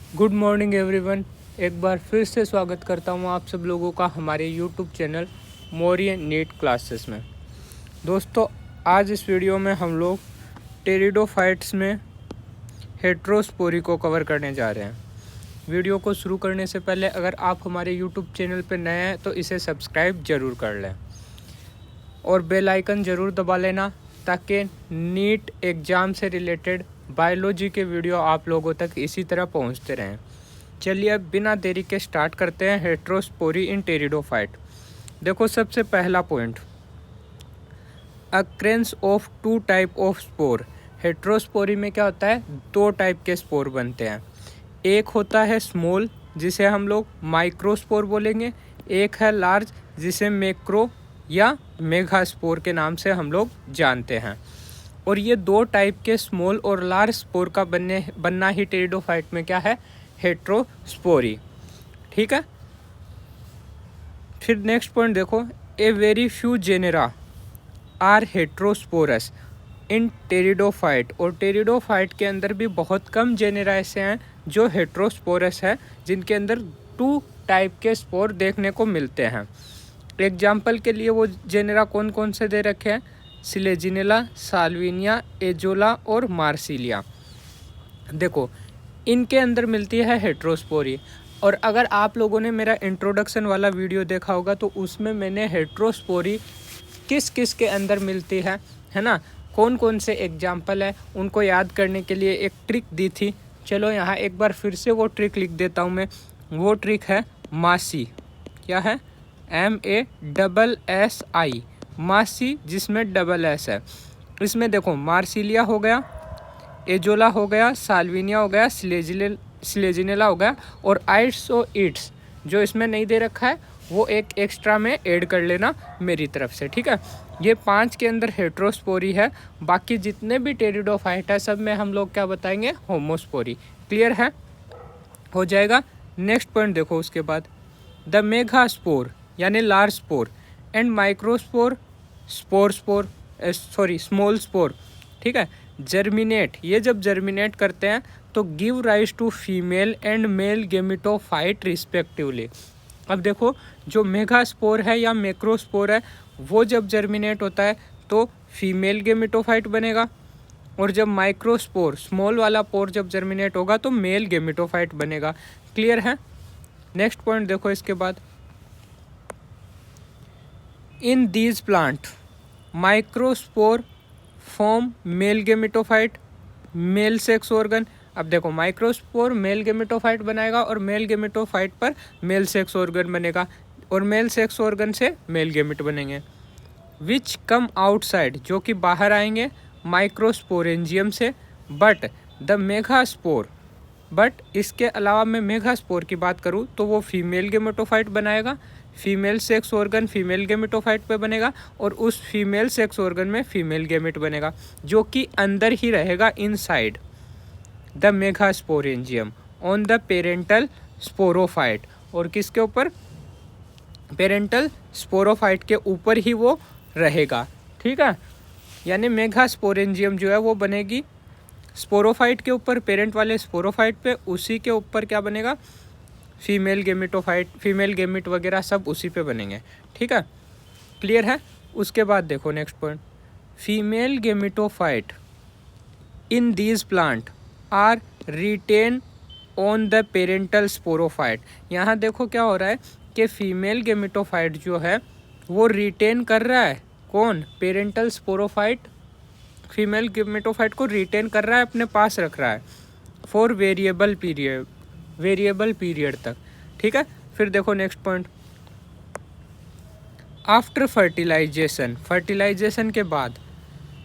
Good morning everyone. एक बार फिर से स्वागत करता हूँ आप सब लोगों का हमारे यूट्यूब चैनल मोरी नीट क्लासेस में। दोस्तों, आज इस वीडियो में हम लोग टेरिडोफाइट्स में हेट्रोस्पोरी को कवर करने जा रहे हैं। वीडियो को शुरू करने से पहले अगर आप हमारे यूट्यूब चैनल पर नए हैं तो इसे सब्सक्राइब ज़रूर कर लें और बेल आइकन ज़रूर दबा लेना ताकि नीट एग्ज़ाम से रिलेटेड बायोलॉजी के वीडियो आप लोगों तक इसी तरह पहुंचते रहें। चलिए अब बिना देरी के स्टार्ट करते हैं हेट्रोस्पोरी इन टेरिडोफाइट। देखो, सबसे पहला point, occurrence of two type of spore. Heterospory में क्या होता है, दो टाइप के स्पोर बनते हैं। एक होता है स्मॉल जिसे हम लोग माइक्रोस्पोर बोलेंगे, एक है लार्ज जिसे मैक्रो या मेगास्पोर के नाम से हम लोग जानते हैं। और ये दो टाइप के स्मॉल और लार्ज स्पोर का बनना ही टेरिडोफाइट में क्या है, हेट्रोस्पोरी। ठीक है। फिर नेक्स्ट पॉइंट देखो, a very few genera are heterosporous in pteridophyte. और टेरिडोफाइट के अंदर भी बहुत कम जेनेरा ऐसे हैं जो हेट्रोस्पोरस है, जिनके अंदर टू टाइप के स्पोर देखने को मिलते हैं। एग्जाम्पल के लिए वो जेनेरा कौन कौन से दे रखे हैं, सिलेजिनेला, साल्विनिया, एजोला और मार्सिलिया। देखो, इनके अंदर मिलती है हेट्रोस्पोरी। और अगर आप लोगों ने मेरा इंट्रोडक्शन वाला वीडियो देखा होगा तो उसमें मैंने हेट्रोस्पोरी किस किस के अंदर मिलती है ना, कौन कौन से एग्जाम्पल है उनको याद करने के लिए एक ट्रिक दी थी। चलो यहाँ एक बार फिर से वो ट्रिक लिख देता हूँ मैं। वो ट्रिक है मासी। क्या है, MASSI, मासी, जिसमें डबल एस है। इसमें देखो, मार्सिलिया हो गया, एजोला हो गया, साल्विनिया हो गया, सिलेजिनेला हो गया, और आइट्स और इट्स जो इसमें नहीं दे रखा है वो एक एक्स्ट्रा में ऐड कर लेना मेरी तरफ से। ठीक है। ये 5 के अंदर हेट्रोस्पोरी है। बाकी जितने भी टेरिडोफाइट है सब में हम लोग क्या बताएंगे, होमोस्पोरी। क्लियर है, हो जाएगा। नेक्स्ट पॉइंट देखो, उसके बाद द मेगास्पोर यानी large spore and microspore, small spore. ठीक है। जर्मिनेट, ये जब जर्मिनेट करते हैं तो give rise to female and male gametophyte respectively. अब देखो, जो मेगास्पोर है या मैक्रोस्पोर है वो जब जर्मिनेट होता है तो फीमेल गेमिटोफाइट बनेगा, और जब माइक्रोस्पोर स्मॉल वाला पोर जब जर्मिनेट होगा तो मेल गेमिटोफाइट बनेगा। क्लियर है। नेक्स्ट पॉइंट देखो, इसके बाद इन these plant microspore form male gametophyte, male sex organ. अब देखो, माइक्रोस्पोर मेल गेमिटोफाइट बनाएगा और मेल गेमिटोफाइट पर मेल सेक्स ऑर्गन बनेगा, और मेल सेक्स ऑर्गन से मेल गेमिट बनेंगे। विच कम आउटसाइड, जो कि बाहर आएंगे माइक्रोस्पोरेंजियम से, बट द मेगास्पोर, बट इसके अलावा मैं मेगास्पोर की बात करूँ तो वो फीमेल गेमेटोफाइट बनाएगा, female sex organ female gametophyte पे बनेगा, और उस फीमेल सेक्स ऑर्गन में फीमेल गेमेट बनेगा जो कि अंदर ही रहेगा, inside the megasporangium on the parental sporophyte. और किसके ऊपर, पेरेंटल स्पोरोफाइट के ऊपर ही वो रहेगा। ठीक है। यानी मेगास्पोरेंजियम जो है वो बनेगी स्पोरोफाइट के ऊपर, पेरेंट वाले स्पोरोफाइट पे, उसी के ऊपर क्या बनेगा, फीमेल गेमिटोफाइट, फीमेल गेमिट वगैरह सब उसी पे बनेंगे। ठीक है। क्लियर है। उसके बाद देखो next point, female gametophyte in these plant are retained on the parental sporophyte. यहाँ देखो क्या हो रहा है कि फीमेल गेमिटोफाइट जो है वो रिटेन कर रहा है, कौन, पेरेंटल स्पोरोफाइट फीमेल गेमेटोफाइट को रिटेन कर रहा है, अपने पास रख रहा है फॉर वेरिएबल पीरियड तक। ठीक है। फिर देखो नेक्स्ट पॉइंट, आफ्टर फर्टिलाइजेशन के बाद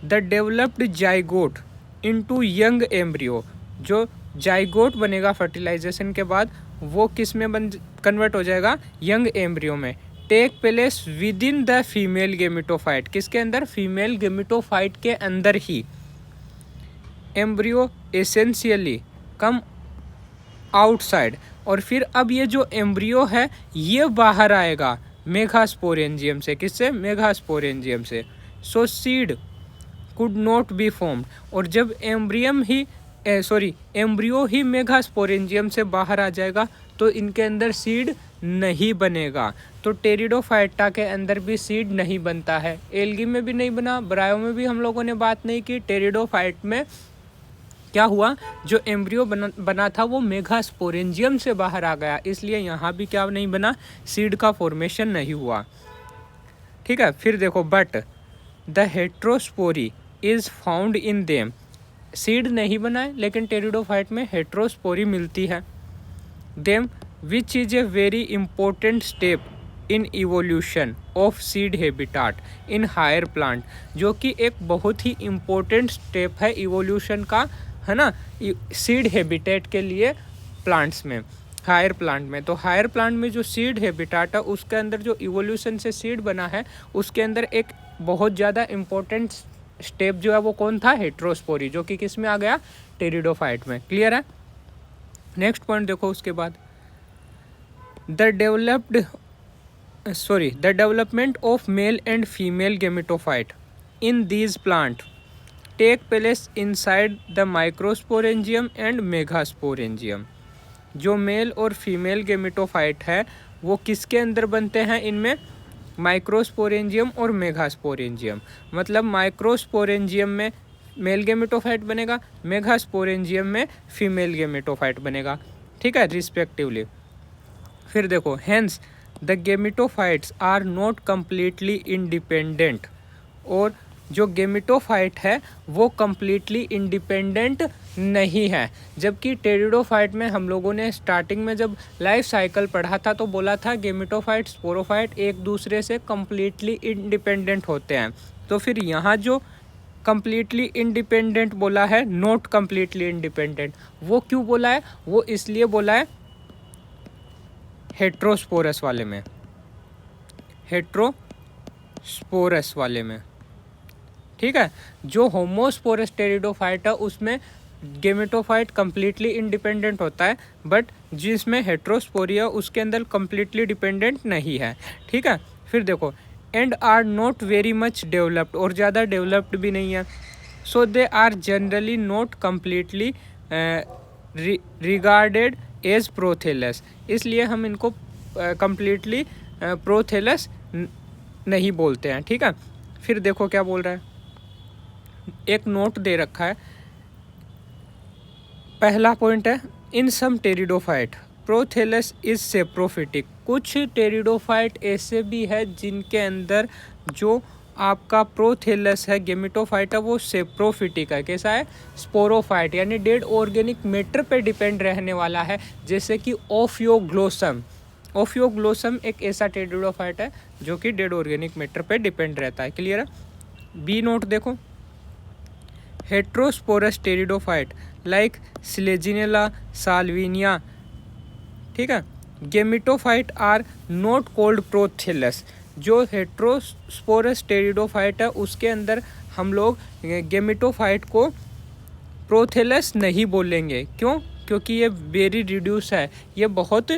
the developed zygote into young embryo, जो जाइगोट बनेगा फर्टिलाइजेशन के बाद वो किस में कन्वर्ट हो जाएगा, यंग एम्ब्रियो में। Take place within the female gametophyte, किसके अंदर, फीमेल गेमिटोफाइट के अंदर ही। एम्ब्रियो एसेंशियली कम आउटसाइड, और फिर अब ये जो एम्ब्रियो है ये बाहर आएगा मेगास्पोरेंजियम से, किससे, मेगास्पोरेंजियम से। सो seed could not be formed, और जब एम्ब्रियम ही एम्ब्रियो ही मेगास्पोरेंजियम से बाहर आ जाएगा तो इनके अंदर सीड नहीं बनेगा। तो टेरिडोफाइटा के अंदर भी सीड नहीं बनता है, एल्गी में भी नहीं बना, ब्रायो में भी हम लोगों ने बात नहीं की। टेरिडोफाइट में क्या हुआ, जो एम्ब्रियो बना था वो मेगास्पोरेंजियम से बाहर आ गया, इसलिए यहाँ भी क्या नहीं बना, सीड का फॉर्मेशन नहीं हुआ। ठीक है, फिर देखो but the heterospory is found in them, seed नहीं बनाए लेकिन टेरिडोफाइट में हेट्रोस्पोरी मिलती है। Them which is a very important step in evolution of seed habitat in higher plant, जो कि एक बहुत ही इम्पोर्टेंट स्टेप है इवोल्यूशन का, है ना, सीड हैबिटेट के लिए प्लांट्स में, हायर प्लांट में। तो हायर प्लांट में जो सीड हैबिटाट है उसके अंदर जो इवोल्यूशन से सीड बना है उसके अंदर एक बहुत ज़्यादा इम्पोर्टेंट स्टेप जो है वो कौन था, हेट्रोस्पोरी, जो कि किस में आ गया, टेरिडोफाइट में। क्लियर है। नेक्स्ट पॉइंट देखो उसके बाद, the development of male and female gametophyte in these plant take place inside the microsporangium and megasporangium. जो मेल और फीमेल गेमेटोफाइट है वो किसके अंदर बनते हैं, इनमें माइक्रोस्पोरेंजियम और मेगास्पोरेंजियम। मतलब माइक्रोस्पोरेंजियम में मेल गेमेटोफाइट बनेगा, मेगास्पोरेंजियम में फीमेल गेमेटोफाइट बनेगा, ठीक है, रिस्पेक्टिवली। फिर देखो, hence the gametophytes are not completely independent, और जो गेमेटोफाइट है वो कम्प्लीटली इंडिपेंडेंट नहीं है। जबकि टेरिडोफाइट में हम लोगों ने स्टार्टिंग में जब लाइफ साइकिल पढ़ा था तो बोला था गेमेटोफाइट स्पोरोफाइट एक दूसरे से कम्प्लीटली इंडिपेंडेंट होते हैं। तो फिर यहाँ जो कम्प्लीटली इंडिपेंडेंट बोला है, नॉट कम्प्लीटली इंडिपेंडेंट, वो क्यों बोला है, वो इसलिए बोला है हेट्रोस्पोरस वाले में, हेट्रोस्पोरस वाले में, ठीक है। जो होमोस्पोरस टेरिडोफाइट है उसमें गेमेटोफाइट कम्प्लीटली इंडिपेंडेंट होता है, बट जिसमें हेट्रोस्पोरिया उसके अंदर कम्प्लीटली डिपेंडेंट नहीं है, ठीक है। फिर देखो, and are not very much developed, और ज़्यादा डेवलप्ड भी नहीं है। So they are generally not completely regarded as prothallus, इसलिए हम इनको कम्प्लीटली प्रोथेलस नहीं बोलते हैं, ठीक है। फिर देखो क्या बोल रहा है, एक नोट दे रखा है। पहला पॉइंट है, इन सम टेरिडोफाइट प्रोथेलस इज सेप्रोफिटिक। कुछ टेरिडोफाइट ऐसे भी है जिनके अंदर जो आपका प्रोथेलस है, गेमेटोफाइट है, वो सेप्रोफिटिक है। कैसा है, स्पोरोफाइट, यानी डेड ऑर्गेनिक मैटर पे डिपेंड रहने वाला है, जैसे कि ओफियोग्लोसम। ओफियोग्लोसम एक ऐसा टेरिडोफाइट है जो कि डेड ऑर्गेनिक मैटर पे डिपेंड रहता है। क्लियर है। बी नोट देखो, heterosporous pteridophyte like Selaginella, Salvinia, ठीक है, gametophyte are not called prothallus. जो हेट्रोस्पोरस टेरिडोफाइट है उसके अंदर हम लोग गेमेटोफाइट को प्रोथेलस नहीं बोलेंगे। क्यों? क्योंकि ये वेरी रिड्यूस है, ये बहुत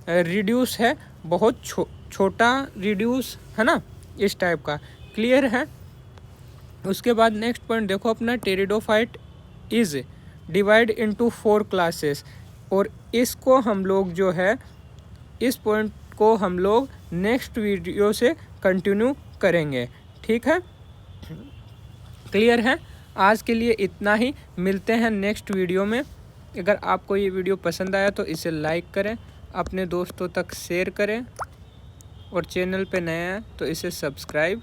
रिड्यूस है, बहुत छोटा रिड्यूस है ना, इस टाइप का। क्लियर है। उसके बाद नेक्स्ट पॉइंट देखो अपना, pteridophyte is divide into 4 classes, और इसको हम लोग जो है, इस पॉइंट को हम लोग नेक्स्ट वीडियो से कंटिन्यू करेंगे, ठीक है। क्लियर है। आज के लिए इतना ही, मिलते हैं नेक्स्ट वीडियो में। अगर आपको ये वीडियो पसंद आया तो इसे लाइक करें, अपने दोस्तों तक शेयर करें, और चैनल पे नया है तो इसे सब्सक्राइब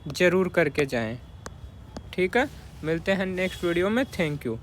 ज़रूर करके जाएं, ठीक है। मिलते हैं नेक्स्ट वीडियो में। Thank you.